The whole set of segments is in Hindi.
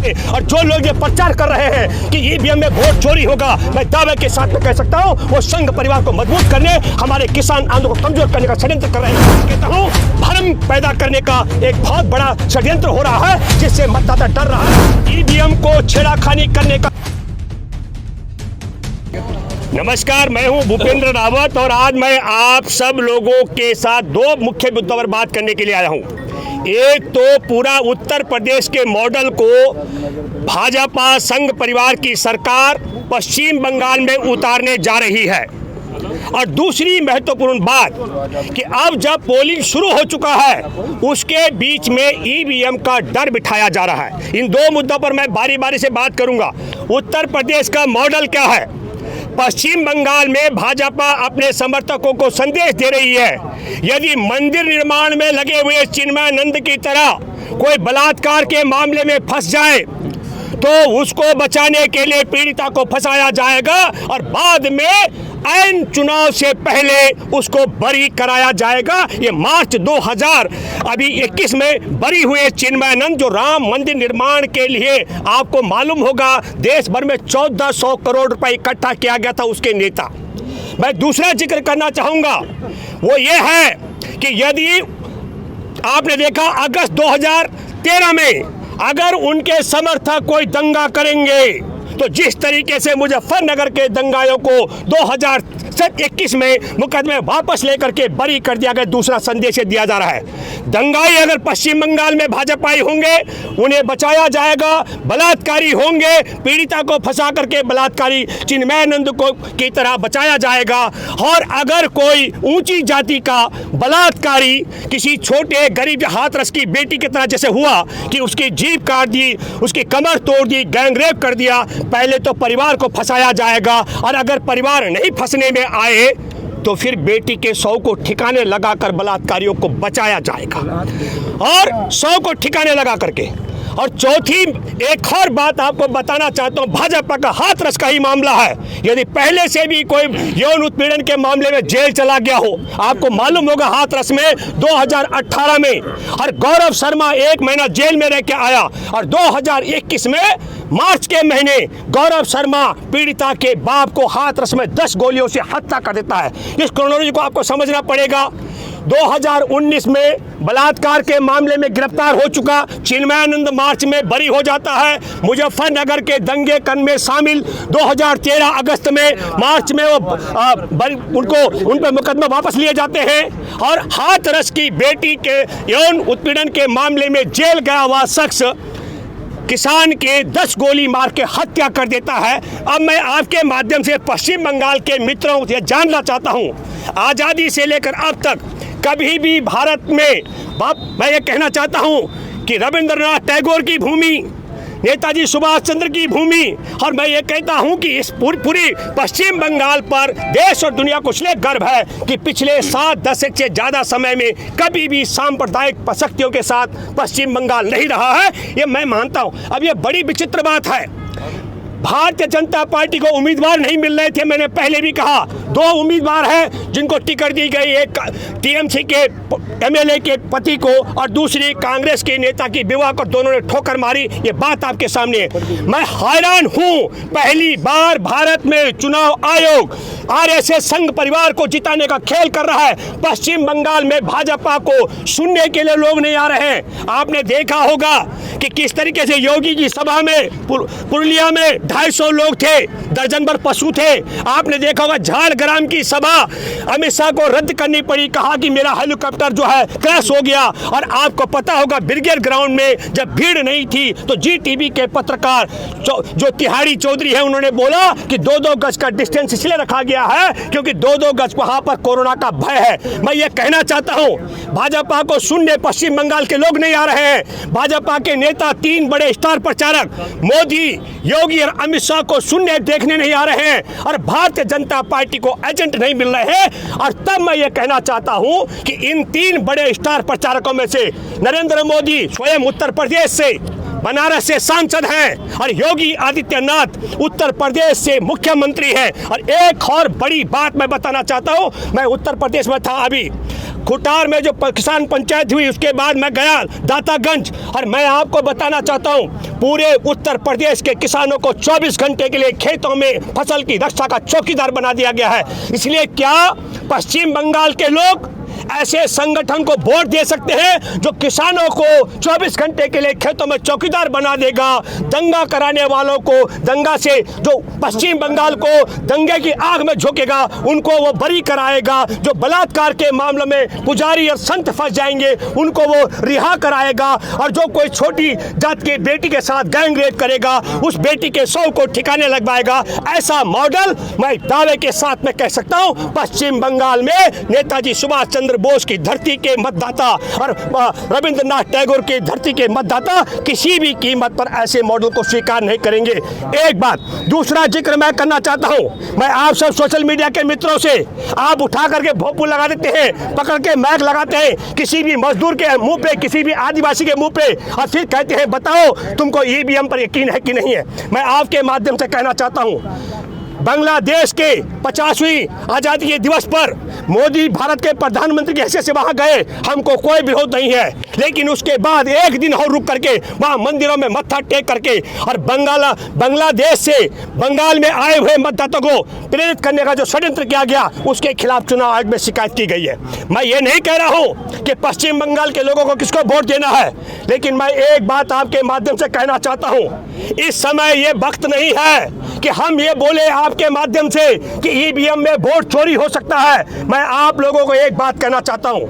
और जो लोग ये प्रचार कर रहे हैं कि ईवीएम में वोट चोरी होगा, मैं दावे के साथ में कह सकता हूँ वो संघ परिवार को मजबूत करने, हमारे किसान आंदोलन को कमजोर करने का षड्यंत्र कर रहे हैं। कहता हूँ भ्रम पैदा करने का एक बहुत बड़ा षड्यंत्र हो रहा है, जिससे मतदाता डर रहा है ईवीएम को छेड़खानी करने का। नमस्कार, मैं हूं भूपेंद्र रावत और आज मैं आप सब लोगों के साथ दो मुख्य मुद्दों पर बात करने के लिए आया हूं। एक तो पूरा उत्तर प्रदेश के मॉडल को भाजपा संघ परिवार की सरकार पश्चिम बंगाल में उतारने जा रही है, और दूसरी महत्वपूर्ण बात कि अब जब पोलिंग शुरू हो चुका है उसके बीच में ईवीएम का डर बिठाया जा रहा है। इन दो मुद्दों पर मैं बारी बारी से बात करूंगा। उत्तर प्रदेश का मॉडल क्या है? पश्चिम बंगाल में भाजपा अपने समर्थकों को संदेश दे रही है, यदि मंदिर निर्माण में लगे हुए चिन्मयानंद की तरह कोई बलात्कार के मामले में फंस जाए तो उसको बचाने के लिए पीड़िता को फंसाया जाएगा और बाद में ऐन चुनाव से पहले उसको बरी कराया जाएगा। ये मार्च 2021 में बरी हुए चिन्मयानंद, जो राम मंदिर निर्माण के लिए आपको मालूम होगा देश भर में 1400 करोड़ रुपए इकट्ठा किया गया था उसके नेता। मैं दूसरा जिक्र करना चाहूँगा, वो ये है कि यदि आपने देखा अगस्त 2013 में अगर उनके समर्थक कोई दंगा करेंगे तो जिस तरीके से मुजफ्फरनगर के दंगाइयों को 2021 में मुकदमे वापस लेकर के बरी कर दिया गया, दूसरा संदेश दिया जा रहा है दंगाई अगर पश्चिम बंगाल में भाजपाई होंगे उन्हें बचाया जाएगा, बलात्कारी होंगे पीड़िता को फंसा करके बलात्कारी चिन्मयानंद को की तरह बचाया जाएगा, और अगर कोई ऊंची जाति का बलात्कारी किसी छोटे गरीब हाथरस की बेटी की तरह जैसे हुआ कि उसकी जीभ काट दी, उसकी कमर तोड़ दी, गैंगरेप कर दिया, पहले तो परिवार को फंसाया जाएगा, और अगर परिवार नहीं फंसने में आए तो फिर बेटी के 100 को ठिकाने लगाकर बलात्कारियों को बचाया जाएगा, और 100 को ठिकाने लगा करके। और चौथी एक और बात आपको बताना चाहता हूं, भाजपा का हाथरस का ही मामला है। यदि पहले से भी कोई यौन उत्पीड़न के मामले में जेल चला गया हो, आपको मालूम होगा हाथरस में 2018 में, और गौरव शर्मा 1 महीना जेल में रह के आया, और 2021 में मार्च के महीने गौरव शर्मा पीड़िता के बाप को हाथरस में 10 गोलियों से हत्या कर देता है। इस क्रोनोलॉजी को आपको समझना पड़ेगा। 2019 में बलात्कार के मामले में गिरफ्तार हो चुका चिन्मयानंद मार्च में बरी हो जाता है। मुजफ्फरनगर के दंगे कन में शामिल 2013 अगस्त में मार्च में वो उन पर मुकदमा वापस लिए जाते हैं, और हाथरस की बेटी के यौन उत्पीड़न के मामले में जेल गया हुआ शख्स किसान के 10 गोली मार के हत्या कर देता है। अब मैं आपके माध्यम से पश्चिम बंगाल के मित्रों से जानना चाहता हूं, आज़ादी से लेकर अब तक कभी भी भारत में मैं ये कहना चाहता हूं कि रविंद्रनाथ टैगोर की भूमि, नेताजी सुभाष चंद्र की भूमि, और मैं ये कहता हूं कि इस पूरी पश्चिम बंगाल पर देश और दुनिया को इसलिए गर्व है कि पिछले 7 दशक से ज़्यादा समय में कभी भी सांप्रदायिक शक्तियों के साथ पश्चिम बंगाल नहीं रहा है। ये मैं मानता हूं। अब ये बड़ी विचित्र बात है, भारतीय जनता पार्टी को उम्मीदवार नहीं मिल रहे थे। मैंने पहले भी कहा 2 उम्मीदवार हैं जिनको टिकट दी गई, एक टीएमसी के एमएलए के पति को और दूसरी कांग्रेस के नेता की विवाह को, दोनों ने ठोकर मारी। ये बात आपके सामने है। मैं हैरान हूं, पहली बार भारत में चुनाव आयोग आरएसएस संघ परिवार को जिताने का खेल कर रहा है। पश्चिम बंगाल में भाजपा को सुनने के लिए लोग नहीं आ रहे हैं। आपने देखा होगा कि किस तरीके से योगी की सभा में पुरुलिया में 250 लोग थे, दर्जन भर पशु थे। आपने देखा होगा झारग्राम की सभा अमित शाह को रद्द करनी पड़ी, कहा कि मेरा हेलीकॉप्टर जो है क्रैश हो गया। और आपको पता होगा ब्रिगेड ग्राउंड में जब भीड़ नहीं थी तो जीटीवी के पत्रकार जो तिहारी चौधरी है उन्होंने बोला कि 2-2 गज का डिस्टेंस इसलिए रखा गया है क्योंकि 2-2 गज वहां पर कोरोना का भय है। मैं ये कहना चाहता हूं, भाजपा को सुनने पश्चिम बंगाल के लोग नहीं आ रहे हैं। भाजपा के नेता 3 बड़े स्टार प्रचारक मोदी, योगी और अमित शाह को सुनने देखने नहीं आ रहे हैं, और भारतीय जनता पार्टी को एजेंट नहीं मिल रहे हैं। और तब मैं ये कहना चाहता हूं कि इन 3 बड़े स्टार प्रचारकों में से नरेंद्र मोदी स्वयं उत्तर प्रदेश से, बनारस से सांसद हैं, और योगी आदित्यनाथ उत्तर प्रदेश से मुख्यमंत्री हैं। और एक और बड़ी बात मैं बताना चाहता हूं, मैं उत्तर प्रदेश में था अभी, खुटार में जो किसान पंचायत हुई उसके बाद मैं गया दातागंज, और मैं आपको बताना चाहता हूं पूरे उत्तर प्रदेश के किसानों को 24 घंटे के लिए खेतों में फसल की रक्षा का चौकीदार बना दिया गया है। इसलिए क्या पश्चिम बंगाल के लोग ऐसे संगठन को वोट दे सकते हैं जो किसानों को 24 घंटे के लिए खेतों में चौकीदार बना देगा? दंगा कराने वालों को, दंगा से जो पश्चिम बंगाल को दंगे की आग में झोंकेगा उनको वो बरी कराएगा। जो बलात्कार के मामले में पुजारी और संत फंस जाएंगे उनको वो रिहा कराएगा। और जो कोई छोटी जात की बेटी के साथ गैंग रेप करेगा उस बेटी के 100 को ठिकाने लगवाएगा। ऐसा मॉडल मैं दावे के साथ में कह सकता हूं पश्चिम बंगाल में नेताजी सुभाष चंद्र बोस की धरती के मतदाता और रविंद्रनाथ टैगोर की धरती के मतदाता किसी भी कीमत पर ऐसे मॉडल को स्वीकार नहीं करेंगे। एक बात, दूसरा जिक्र मैं करना चाहता हूं। मैं आप सब सोशल मीडिया के मित्रों से, आप उठा करके भोंपू लगा देते हैं, पकड़ के मैक लगाते हैं किसी भी मजदूर के मुंह पे, किसी भी आदिवासी के मुंह पे, और फिर कहते हैं बताओ तुमको ईवीएम पर यकीन है कि नहीं है। मैं आपके माध्यम से कहना चाहता हूं बांग्लादेश के 50वीं आज़ादी के दिवस पर मोदी भारत के प्रधानमंत्री की हैसियत से वहाँ गए, हमको कोई विरोध नहीं है, लेकिन उसके बाद एक दिन और रुक करके वहाँ मंदिरों में मत्था टेक करके और बांग्लादेश से बंगाल में आए हुए मतदाताओं को प्रेरित करने का जो षड्यंत्र किया गया उसके खिलाफ चुनाव आयोग में शिकायत की गई है। मैं ये नहीं कह रहा हूँ कि पश्चिम बंगाल के लोगों को किसको वोट देना है, लेकिन मैं एक बात आपके माध्यम से कहना चाहता हूँ, इस समय ये वक्त नहीं है कि हम ये बोले आपके माध्यम से कि ईवीएम में वोट चोरी हो सकता है। मैं आप लोगों को एक बात कहना चाहता हूं,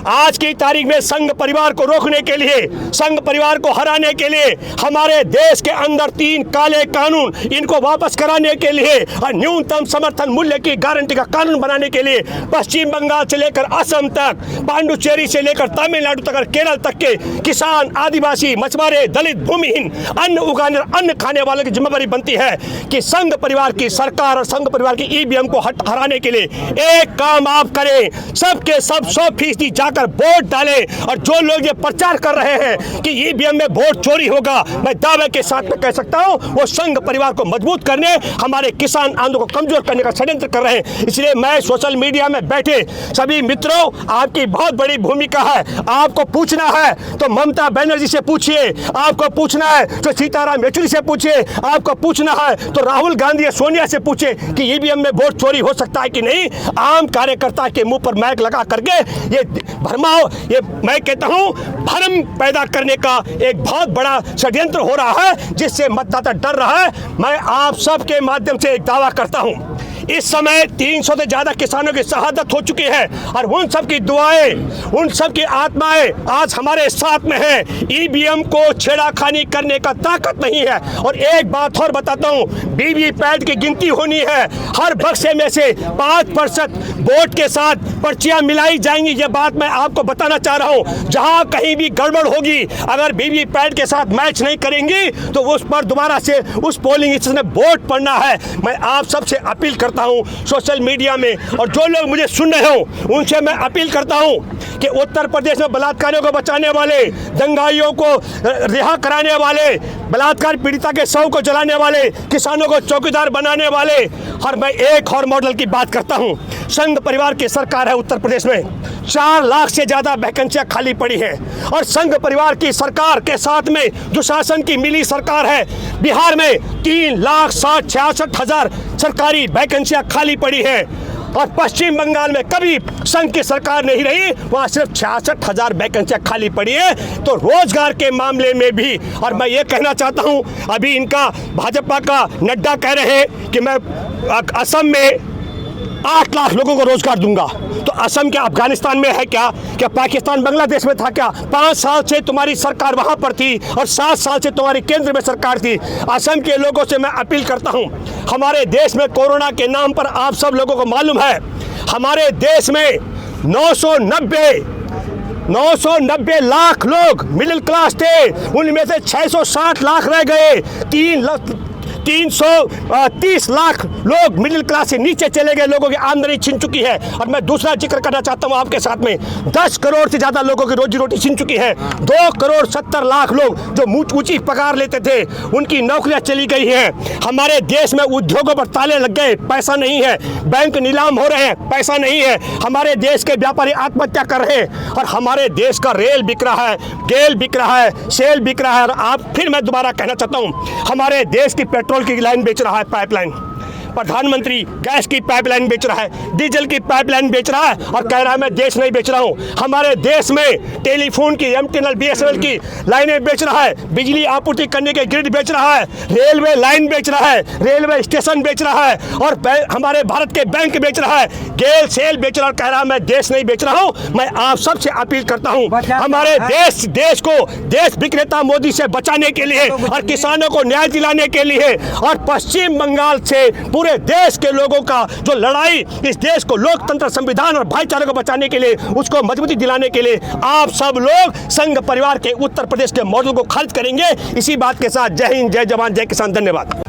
आज की तारीख में संघ परिवार को रोकने के लिए, संघ परिवार को हराने के लिए, हमारे देश के अंदर 3 काले कानून इनको वापस कराने के लिए और न्यूनतम समर्थन मूल्य की गारंटी का कानून बनाने के लिए पश्चिम बंगाल से लेकर असम तक, पांडुचेरी से लेकर तमिलनाडु तक और केरल तक के किसान, आदिवासी, मछुआरे, दलित, भूमिहीन, अन्न उगाने और अन्न खाने वालों की जिम्मेदारी बनती है कि संघ परिवार की सरकार और संघ परिवार की ईवीएम को हराने के लिए एक काम आप करें, सबके सब 100% जाकर वोट डालें। और जो लोग ये प्रचार कर रहे हैं कि ईवीएम में वोट चोरी होगा, मैं दावे के साथ में कह सकता हूं वो संघ परिवार को मजबूत करने, हमारे किसान आंदोलन को कमजोर करने का षड्यंत्र कर रहे हैं। इसलिए मैं सोशल मीडिया में बैठे सभी मित्रों, आपकी बहुत बड़ी भूमिका है। आपको पूछना है तो ममता बनर्जी से पूछिए, आपको पूछना है तो सीताराम येचुरी से पूछिए, आपको पूछना है तो राहुल गांधी या सोनिया से पूछिए कि ईवीएम में वोट चोरी हो सकता है कि नहीं। आम कार्यकर्ता के मुंह पर मैक लगा करके ये भरमाओ, ये मैं कहता हूं भ्रम पैदा करने का एक बहुत बड़ा षड्यंत्र हो रहा है जिससे मतदाता डर रहा है। मैं आप सबके माध्यम से एक दावा करता हूं, इस समय 300 से ज्यादा किसानों की शहादत हो चुकी है और उन सब की दुआएं, उन सब की आत्माएं आज हमारे साथ में है। ईवीएम को छेड़ाखानी करने का ताकत नहीं है। और एक बात और बताता हूं, वीवीपैट की गिनती होनी है, हर बक्से में से 5% वोट के साथ पर्चियां मिलाई जाएंगी। ये बात मैं आपको बताना चाह रहा हूं। जहां कहीं भी गड़बड़ होगी, अगर वीवीपैट के साथ मैच नहीं करेंगी तो उस पर दोबारा से उस पोलिंग स्टेशन में वोट पड़ना है। मैं आप सबसे अपील करता हूं सोशल मीडिया में, और जो लोग मुझे सुन रहे हो उनसे मैं अपील करता हूं कि उत्तर प्रदेश में बलात्कारियों को बचाने वाले, दंगाइयों को रिहा कराने वाले, बलात्कार पीड़िता के शव को जलाने वाले, किसानों को चौकीदार बनाने वाले, और मैं एक और मॉडल की बात करता हूं। संघ परिवार की सरकार है उत्तर प्रदेश में, 4 लाख से ज्यादा वैकेंसियां खाली पड़ी है। और संघ परिवार की सरकार के साथ में जो शासन की मिली सरकार है, बिहार में 3,66,000 सरकारी वैकेंसियां खाली पड़ी है। और पश्चिम बंगाल में कभी संघ की सरकार नहीं रही, वहाँ सिर्फ 66,000 वैकेंसियां खाली पड़ी है। तो रोजगार के मामले में भी, और मैं ये कहना चाहता हूँ, अभी इनका भाजपा का नड्डा कह रहे हैं कि मैं असम में 8 लाख लोगों को रोजगार दूंगा। तो असम क्या अफगानिस्तान में है क्या? क्या पाकिस्तान बांग्लादेश में था क्या? 5 साल से तुम्हारी सरकार वहां पर थी और 7 साल से तुम्हारी केंद्र में सरकार थी। असम के लोगों से मैं अपील करता हूं, हमारे देश में कोरोना के नाम पर आप सब लोगों को मालूम है, हमारे देश में 990 लाख लोग मिडिल क्लास थे, उनमें से 660 लाख रह गए। 330 लाख लोग मिडिल क्लास से नीचे चले गए लोगों की आमदनी छीन चुकी है। और मैं दूसरा जिक्र करना चाहता हूं आपके साथ में, 10 करोड़ से ज्यादा लोगों की रोजी रोटी छीन चुकी है। 2 करोड़ 70 लाख लोग जो ऊंची पगार लेते थे उनकी नौकरियां चली गई हैं। हमारे देश में उद्योगों पर ताले लग गए, पैसा नहीं है। बैंक नीलाम हो रहे हैं, पैसा नहीं है। हमारे देश के व्यापारी आत्महत्या कर रहे हैं और हमारे देश का रेल बिक रहा है, गेल बिक रहा है, सेल बिक रहा है। और आप फिर मैं दोबारा कहना चाहता हूं, हमारे देश की पेट्रोल की लाइन बेच रहा है, पाइपलाइन। प्रधानमंत्री गैस की पाइपलाइन बेच रहा है, डीजल की पाइपलाइन बेच रहा है और कह रहा है मैं देश नहीं बेच रहा हूं। हमारे देश में टेलीफोन की, एमटीएनएल, बीएसएनएल की लाइनें बेच रहा है, बिजली आपूर्ति करने के ग्रिड बेच रहा है, रेलवे लाइन बेच रहा है, रेलवे स्टेशन बेच रहा है और हमारे भारत के बैंक बेच रहा है, गेल सेल बेच रहा है और कह रहा है मैं देश नहीं बेच रहा हूं। मैं आप सबसे अपील करता हूं, हमारे देश को देश विक्रेता मोदी से बचाने के लिए और किसानों को न्याय दिलाने के लिए और पश्चिम बंगाल से पूरे देश के लोगों का जो लड़ाई, इस देश को लोकतंत्र, संविधान और भाईचारे को बचाने के लिए, उसको मजबूती दिलाने के लिए आप सब लोग संघ परिवार के उत्तर प्रदेश के मॉडल को खारिज करेंगे। इसी बात के साथ जय हिंद, जय जवान, जय किसान, धन्यवाद।